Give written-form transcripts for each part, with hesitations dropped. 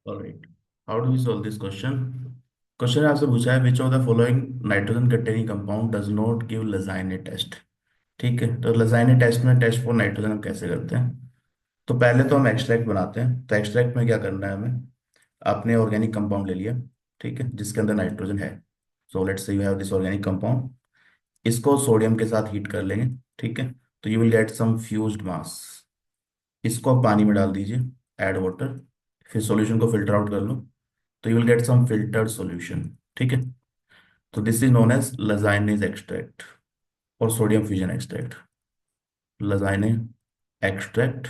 Alright, how do we solve this question. Question आपसे पूछा है which of the following nitrogen containing compound does not give Lassaigne test. ठीक है, तो Lassaigne test में test for nitrogen हम कैसे करते हैं। तो पहले तो हम एक्सट्रैक्ट बनाते हैं। तो एक्सट्रैक्ट में क्या करना है हमें, आपने ऑर्गेनिक कंपाउंड ले लिया, ठीक है, जिसके अंदर नाइट्रोजन है। So let's say you have this organic compound, इसको सोडियम के साथ हीट कर लेंगे। ठीक है, तो you will get some fused mass. इसको आप पानी में डाल दीजिए, ऐड वाटर, फिर सॉल्यूशन को फिल्टर आउट कर लो, तो you will get some filtered solution. ठीक है, तो this is known as Lassaigne's extract और sodium fusion extract. Lassaigne extract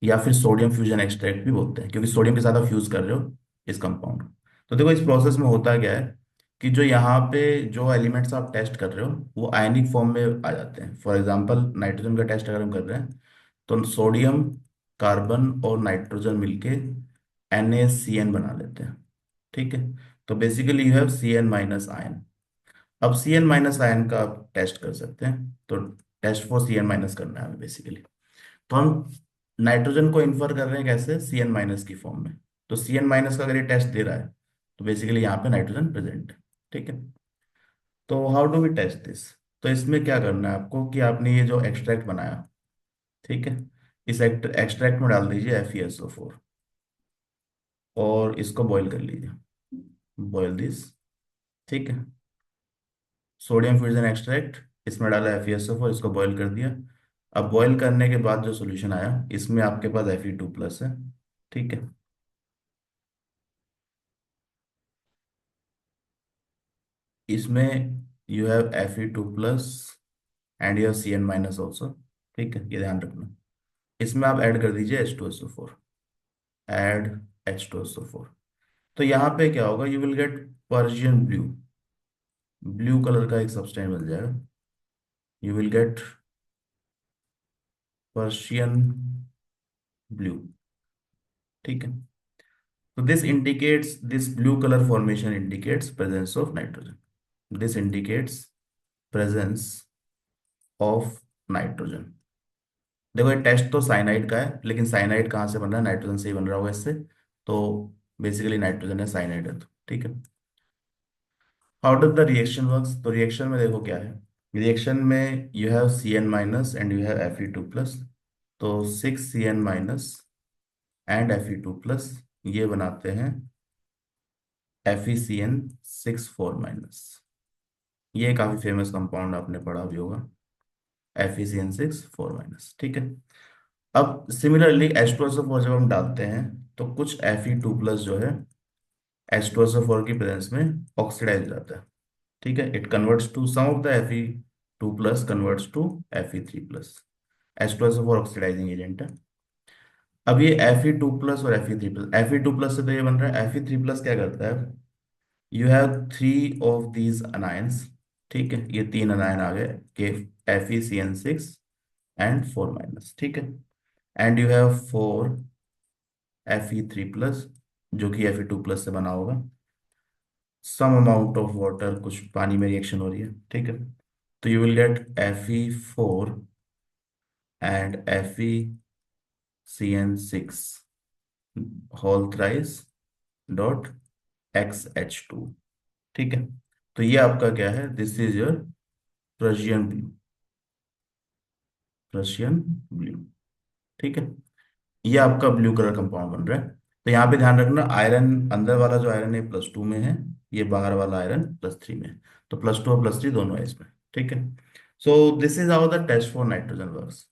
या फिर सोडियम फ्यूजन एक्सट्रैक्ट भी बोलते हैं, क्योंकि सोडियम के साथ आप फ्यूज कर रहे हो इस कंपाउंड। तो देखो इस प्रोसेस में होता क्या है कि जो यहाँ पे जो एलिमेंट्स आप टेस्ट कर रहे हो वो आयनिक फॉर्म में आ जाते हैं। फॉर एग्जांपल नाइट्रोजन का टेस्ट अगर हम कर रहे हैं, तो सोडियम, कार्बन और नाइट्रोजन मिलके NaCN बना लेते हैं। ठीक है, तो basically you have CN- ion. अब CN- आयन का आप टेस्ट कर सकते हैं, तो टेस्ट फॉर CN- करना है हमें बेसिकली। तो हम नाइट्रोजन को इन्फर कर रहे हैं कैसे, CN- की फॉर्म में। तो CN- का अगर ये टेस्ट दे रहा है, तो बेसिकली यहाँ पे नाइट्रोजन प्रेजेंट है। ठीक है, तो how do we test this. तो इसमें क्या करना है आपको कि आपने ये जो एक्सट्रैक्ट बनाया, ठीक है, इस एक्सट्रैक्ट में डाल दीजिए FeSO4 और इसको बॉईल कर लीजिए। बॉईल दिस, ठीक है, सोडियम फ्यूजन एक्सट्रैक्ट, इसमें डाला FeSO4, इसको बॉईल कर दिया। अब बॉईल करने के बाद जो सोल्यूशन आया, इसमें आपके पास Fe2+ है। ठीक है, इसमें you have Fe2+ and you have CN- also. ठीक है, ये ध्यान रखना। इसमें आप ऐड कर दीजिए H2SO4, ऐड H2SO4। तो यहाँ पे क्या होगा, you will gate Persian blue, blue colour का एक सब्सटेंस मिल जाएगा। You will gate Persian blue. ठीक है, तो this indicates, this blue colour formation indicates presence of nitrogen. This indicates presence of nitrogen. देखो ये टेस्ट तो साइनाइड का है, लेकिन साइनाइड कहाँ से बन रहा है, नाइट्रोजन से ही बन रहा होगा इससे। तो बेसिकली नाइट्रोजन है, साइनाइड है तो। ठीक है, how does the reaction works. तो रिएक्शन में देखो क्या है, रिएक्शन में you have CN- and you have Fe2+। तो 6 CN- एंड Fe2+ ये बनाते हैं FeCN6 4-। ये काफी फेमस कंपाउंड आपने पढ़ा भी होगा, FeCN6 4-। ठीक है, अब सिमिलरली H2SO4 जब हम डालते हैं, तो कुछ Fe2+ जो है H2SO4 की प्रेजेंस में ऑक्सीडाइज हो जाता है। ठीक है, it converts to some of the Fe2+ converts to Fe3+। H2SO4 oxidising agent है। अब ये Fe2+ और Fe3+ से तो ये बन रहा है। Fe3+ क्या करता है, you have 3 of these anions. ठीक है, ये 3 अनायन आ गए के FeCN6 एंड 4-। ठीक है, एंड यू हैव 4 Fe3+, जो कि Fe2+ से बना होगा। सम अमाउंट ऑफ वाटर, कुछ पानी में रिएक्शन हो रही है। ठीक है, तो you will get Fe4 and FeCN6 whole thrice dot XH2। ठीक है, तो ये आपका क्या है, this is your Prussian blue, Prussian blue. ठीक है, ये आपका ब्लू कलर कंपाउंड बन रहा है। तो यहाँ पे ध्यान रखना, आयरन अंदर वाला जो आयरन है +2 में है, ये बाहर वाला आयरन +3 में है। तो +2 और +3 दोनों है इसमें। ठीक है, so this is how the test for nitrogen works.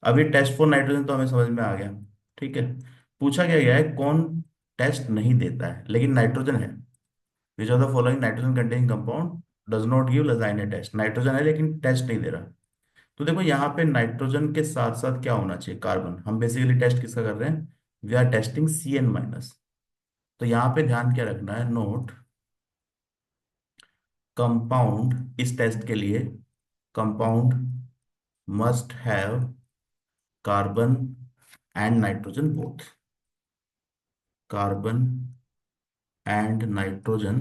अभी टेस्ट फॉर नाइट्रोजन तो हमें समझ में आ गया। ठीक है, पूछा क्या गया है, कौन टेस्ट नहीं देता है लेकिन नाइट्रोजन है। Which of the following nitrogen containing compound does not give Lassaigne test. Nitrogen है लेकिन टेस्ट नहीं दे रहा। तो देखो यहाँ पे नाइट्रोजन के साथ साथ क्या होना चाहिए, कार्बन। हम बेसिकली टेस्ट किसका कर रहे हैं, वी आर टेस्टिंग CN-। तो यहाँ पे ध्यान क्या रखना है, नोट कंपाउंड, इस टेस्ट के लिए compound must have carbon and nitrogen both. Carbon and nitrogen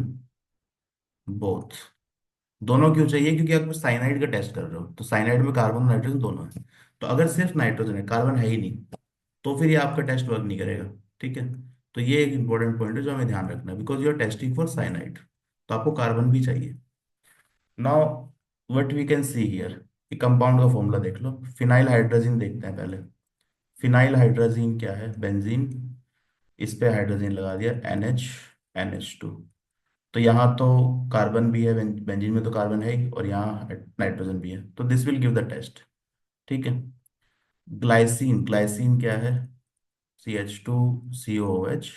both, दोनों क्यों चाहिए, क्योंकि आप साइनाइड का टेस्ट कर रहे हो, तो साइनाइड में कार्बन और नाइट्रोजन दोनों है। तो अगर सिर्फ नाइट्रोजन है, कार्बन है ही नहीं, तो फिर ये आपका टेस्ट वर्क नहीं करेगा। ठीक है, तो ये एक इंपॉर्टेंट पॉइंट है जो हमें ध्यान रखना है, because you are testing for cyanide, तो आपको कार्बन भी चाहिए। Now what we can see here, ये कंपाउंड का फॉर्मूला देख लो। फिनाइल हाइड्रोजन देखते हैं पहले। फिनाइल हाइड्रोजन क्या है, बेंजीन। इस पे हाइड्रोजन लगा दिया, NH2। तो यहाँ तो कार्बन भी है, बेंजीन में तो कार्बन है ही, और यहाँ नाइट्रोजन भी है, तो this will give the test. ठीक है। ग्लाइसिन, ग्लाइसिन क्या है, CH2COOH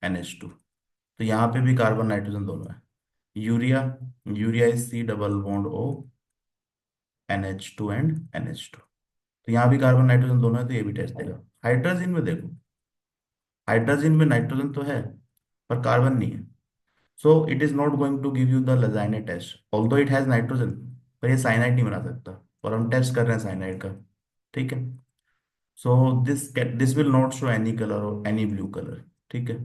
NH2। तो यहाँ पे भी कार्बन नाइट्रोजन दोनों है। Urea, urea is C double bond O NH2 and NH2। तो यहाँ भी कार्बन नाइट्रोजन दोनों है, तो ये भी टेस्ट देगा। हाइड्रोजन में देखो, हाइड्रोजन में नाइट्रोजन तो है पर कार्बन नहीं है, so it is not going to give you the Lassaigne test, although it has nitrogen. पर ये साइनाइड नहीं बना सकता, और हम टेस्ट कर रहे हैं साइनाइड का। ठीक है। So this will not show any colour और एनी ब्लू कलर। ठीक है।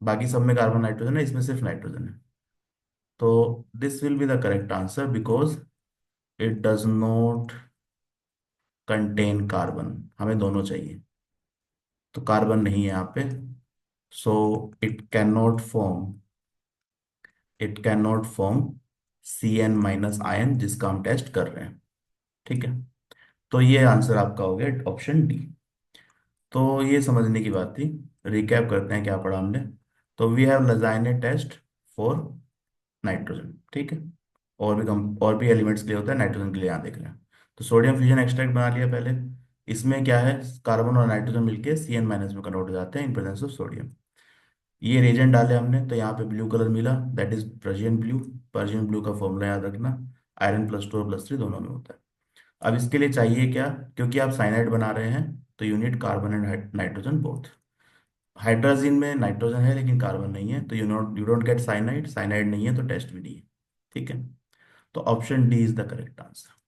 बाकी सब में कार्बन नाइट्रोजन है, इसमें सिर्फ नाइट्रोजन है। तो this will be the correct answer, because it does not contain carbon. हमें दोनों चाहिए, तो कार्बन नहीं है यहाँ पे। So it can not form, it can not form CN- ion, जिसका हम टेस्ट कर रहे हैं। ठीक है। तो ये आंसर आपका हो गया ऑप्शन डी। तो ये समझने की बात थी। रिकैप करते हैं क्या पढ़ा हमने। तो we have Lassaigne test for nitrogen. ठीक है। और भी एलिमेंट्स के लिए होता है, नाइट्रोजन के लिए यहाँ देख रहे हैं। तो सोडियम फ्यूजन एक्सट्रैक्ट बना लिया पहले। इसमें क्या है, कार्बन और नाइट्रोजन मिलके CN- में कन्वर्ट हो जाते हैं इन प्रेजेंस ऑफ सोडियम। ये रेजेंट डाले हमने, तो यहाँ पे ब्लू कलर मिला, that is Persian blue. Persian blue का फॉर्मूला याद रखना, Iron+2 और +3 दोनों में होता है। अब इसके लिए चाहिए क्या, क्योंकि आप साइनाइड बना रहे हैं, तो unit carbon and nitrogen both. Hydrogen में नाइट्रोजन है लेकिन कार्बन नहीं है, तो you don't get cyanide, cyanide नहीं है तो टेस्ट भी नहीं है। ठीक है। तो option D is the correct answer.